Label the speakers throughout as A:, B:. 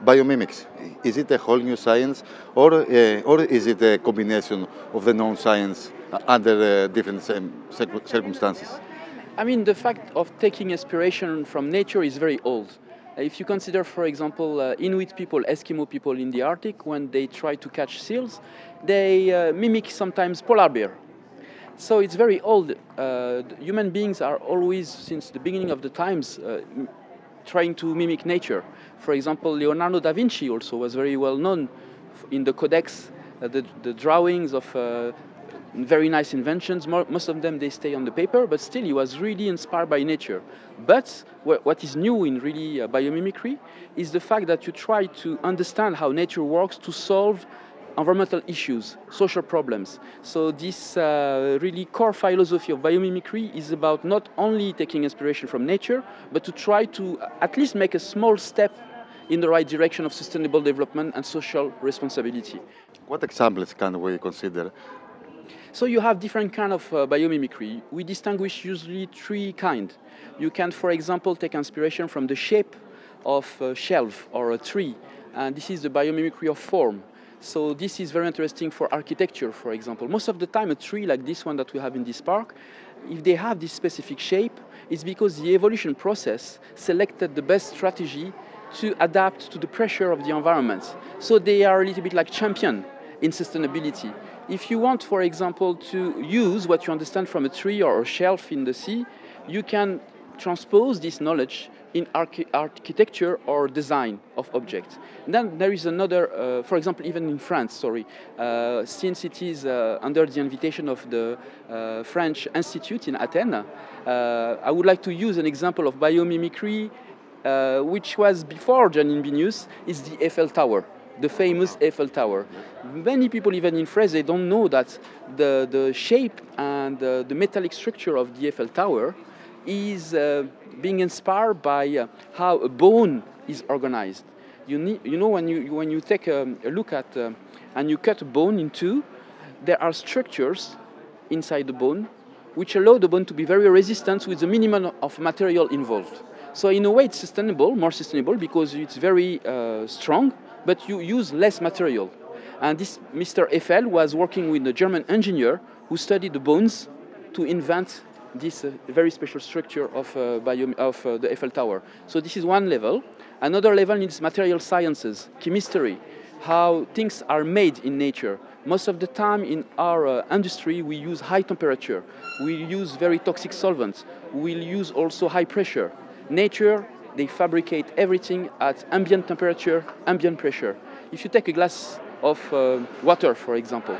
A: biomimicry. Is it a whole new science, or is it a combination of the known science under different circumstances?
B: I mean, the fact of taking inspiration from nature is very old. If you consider, for example, Inuit people, Eskimo people in the Arctic, when they try to catch seals, they mimic sometimes polar bear. So it's very old. Human beings are always, since the beginning of the times, trying to mimic nature. For example, Leonardo da Vinci also was very well known in the Codex, the drawings of very nice inventions. Most of them, they stay on the paper, but still he was really inspired by nature. But what is new in really biomimicry is the fact that you try to understand how nature works to solve environmental issues, social problems. So this really core philosophy of biomimicry is about not only taking inspiration from nature, but to try to at least make a small step in the right direction of sustainable development and social responsibility.
A: What examples can we consider?
B: So you have different kind of biomimicry. We distinguish usually three kinds. You can, for example, take inspiration from the shape of a shelf or a tree, and this is the biomimicry of form. So this is very interesting for architecture, for example. Most of the time, a tree like this one that we have in this park, if they have this specific shape, it's because the evolution process selected the best strategy to adapt to the pressure of the environment. So they are a little bit like champion in sustainability. If you want, for example, to use what you understand from a tree or a shelf in the sea, you can transpose this knowledge in architecture or design of objects. And then there is another, for example, even in France, since it is under the invitation of the French Institute in Athens, I would like to use an example of biomimicry, which was before Janine Binius, is the Eiffel Tower, the famous Eiffel Tower. Many people, even in France, they don't know that the shape and the metallic structure of the Eiffel Tower is being inspired by how a bone is organized. You know, when you take a look at and you cut a bone in two, there are structures inside the bone which allow the bone to be very resistant with the minimum of material involved. So in a way, it's sustainable, more sustainable, because it's very strong, but you use less material. And this Mr. Eiffel was working with a German engineer who studied the bones to invent this very special structure of the Eiffel Tower. So this is one level. Another level is material sciences, chemistry, how things are made in nature. Most of the time in our industry, we use high temperature. We use very toxic solvents. We'll use also high pressure. Nature, they fabricate everything at ambient temperature, ambient pressure. If you take a glass of water, for example,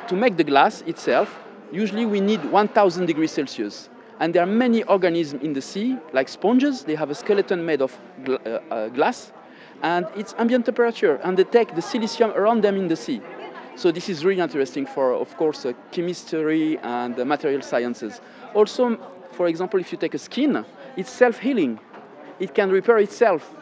B: to make the glass itself, usually we need 1000 degrees Celsius. And there are many organisms in the sea, like sponges. They have a skeleton made of glass, and it's ambient temperature, and they take the silicium around them in the sea. So this is really interesting for, of course, chemistry and material sciences. Also, for example, if you take a skin, it's self-healing. It can repair itself.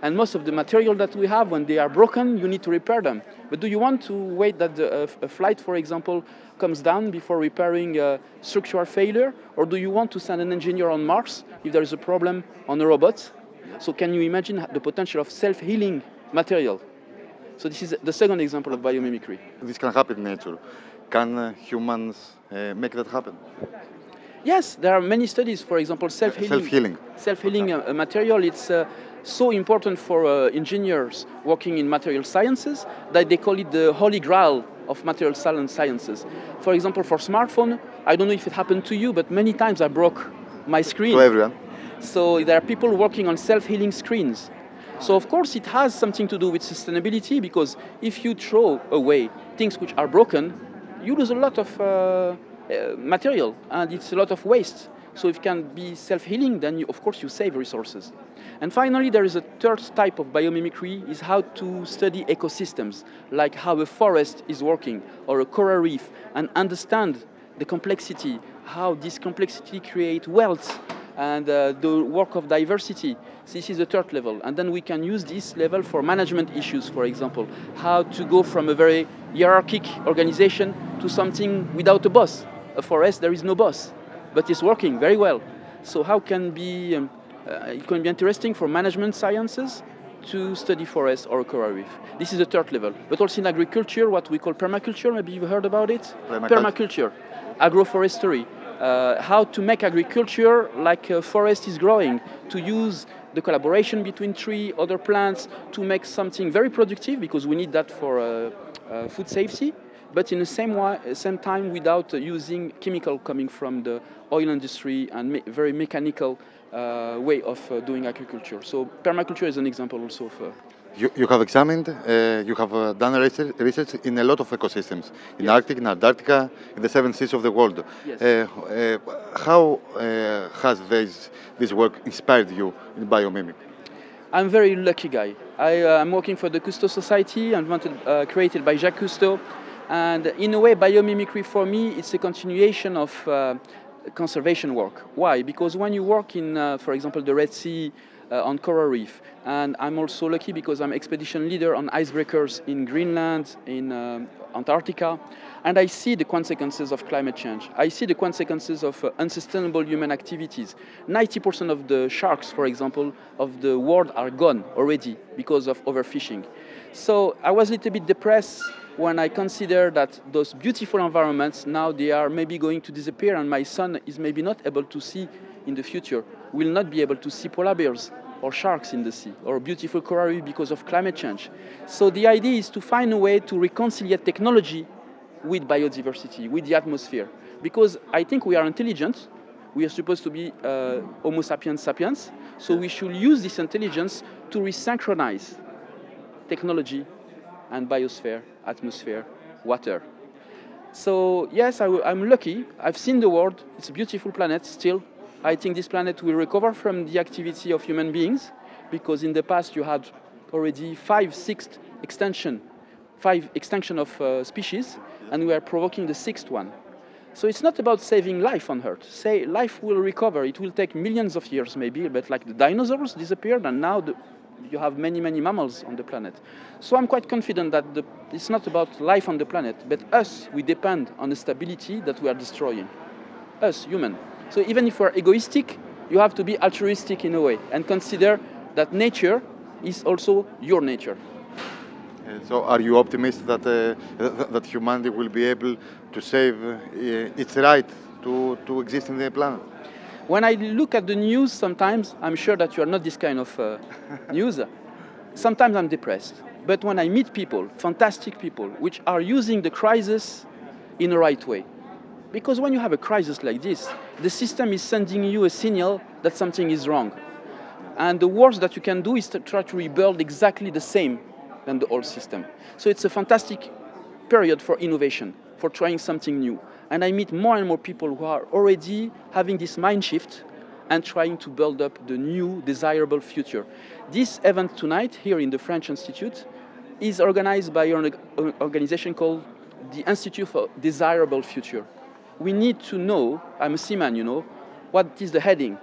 B: And most of the material that we have, when they are broken, you need to repair them. But do you want to wait that a flight, for example, comes down before repairing structural failure? Or do you want to send an engineer on Mars if there is a problem on a robot? So can you imagine the potential of self-healing material? So this is the second example of biomimicry.
A: This can happen in nature. Can humans make that happen?
B: Yes, there are many studies. For example, self-healing material. It's so important for engineers working in material sciences that they call it the holy grail of material sciences. For example, for smartphone, I don't know if it happened to you, but many times I broke my screen.
A: To everyone.
B: So there are people working on self-healing screens. So of course it has something to do with sustainability, because if you throw away things which are broken, you lose a lot of material, and it's a lot of waste. So if it can be self-healing, then of course you save resources. And finally, there is a third type of biomimicry, is how to study ecosystems, like how a forest is working or a coral reef, and understand the complexity, how this complexity creates wealth and the work of diversity. This is the third level. And then we can use this level for management issues, for example, how to go from a very hierarchic organization to something without a boss. A forest, there is no boss, but it's working very well. So how can be, it can be interesting for management sciences to study forest or coral reef. This is the third level. But also in agriculture, what we call permaculture, maybe you've heard about it? Permaculture, agroforestry, how to make agriculture like a forest is growing, to use the collaboration between tree, other plants, to make something very productive, because we need that for food safety, but in the same time without using chemical coming from the oil industry and very mechanical way of doing agriculture. So permaculture is an example also of...
A: You have examined, you have done research in a lot of ecosystems, in Arctic, in Antarctica, in the 7 seas of the world.
B: Yes.
A: How has this work inspired you in biomimicry?
B: I'm a very lucky guy. I'm working for the Cousteau Society, created by Jacques Cousteau. And in a way, biomimicry for me, it's a continuation of conservation work. Why? Because when you work in, for example, the Red Sea, on coral reef, and I'm also lucky because I'm expedition leader on icebreakers in Greenland, in Antarctica, and I see the consequences of climate change. I see the consequences of unsustainable human activities. 90% of the sharks, for example, of the world are gone already because of overfishing. So I was a little bit depressed when I consider that those beautiful environments, now they are maybe going to disappear, and my son is maybe not able to see in the future, will not be able to see polar bears or sharks in the sea, or beautiful coral reef because of climate change. So the idea is to find a way to reconcile technology with biodiversity, with the atmosphere. Because I think we are intelligent, we are supposed to be Homo sapiens sapiens, so we should use this intelligence to resynchronize technology and biosphere, atmosphere, water. So yes, I'm lucky, I've seen the world, it's a beautiful planet still. I think this planet will recover from the activity of human beings, because in the past you had already 5 extinction of species, and we are provoking the 6th one. So it's not about saving life on Earth. Say life will recover. It will take millions of years maybe, but like the dinosaurs disappeared, and now you have many, many mammals on the planet. So I'm quite confident that it's not about life on the planet, but us, we depend on the stability that we are destroying. Us, human. So even if we're egoistic, you have to be altruistic in a way and consider that nature is also your nature.
A: So are you optimistic that humanity will be able to save its right to exist in the planet?
B: When I look at the news sometimes, I'm sure that you are not this kind of news. Sometimes I'm depressed. But when I meet people, fantastic people, which are using the crisis in the right way. Because when you have a crisis like this, the system is sending you a signal that something is wrong. And the worst that you can do is to try to rebuild exactly the same than the old system. So it's a fantastic period for innovation, for trying something new. And I meet more and more people who are already having this mind shift and trying to build up the new, desirable future. This event tonight here in the French Institute is organized by an organization called the Institute for Desirable Future. We need to know, I'm a seaman, you know, what is the heading,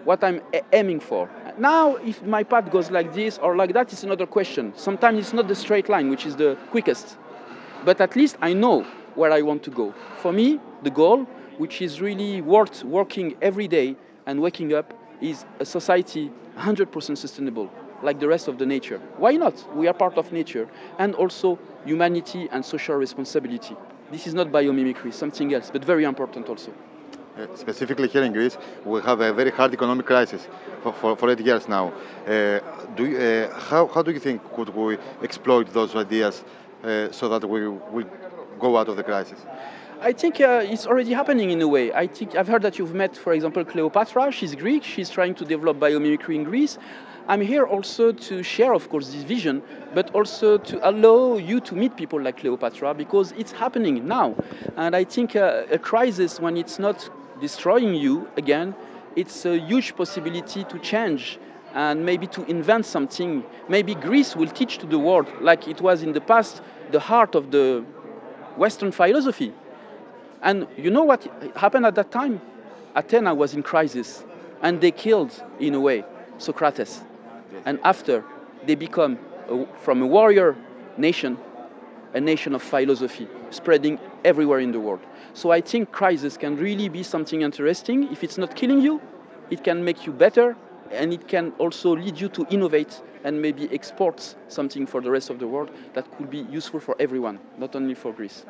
B: what I'm aiming for. Now, if my path goes like this or like that, it's another question. Sometimes it's not the straight line, which is the quickest. But at least I know where I want to go. For me, the goal, which is really worth working every day and waking up, is a society 100% sustainable, like the rest of the nature. Why not? We are part of nature. And also humanity and social responsibility. This is not biomimicry, something else, but very important also.
A: Specifically here in Greece, we have a very hard economic crisis for 8 years now. How do you think could we exploit those ideas so that we will go out of the crisis?
B: I think it's already happening in a way. I think I've heard that you've met, for example, Cleopatra. She's Greek. She's trying to develop biomimicry in Greece. I'm here also to share, of course, this vision, but also to allow you to meet people like Cleopatra, because it's happening now. And I think a crisis, when it's not destroying you again, it's a huge possibility to change and maybe to invent something. Maybe Greece will teach to the world, like it was in the past, the heart of the Western philosophy. And you know what happened at that time? Athena was in crisis, and they killed, in a way, Socrates. And after, they become, from a warrior nation, a nation of philosophy, spreading everywhere in the world. So I think crisis can really be something interesting. If it's not killing you, it can make you better, and it can also lead you to innovate and maybe exports something for the rest of the world that could be useful for everyone, not only for Greece.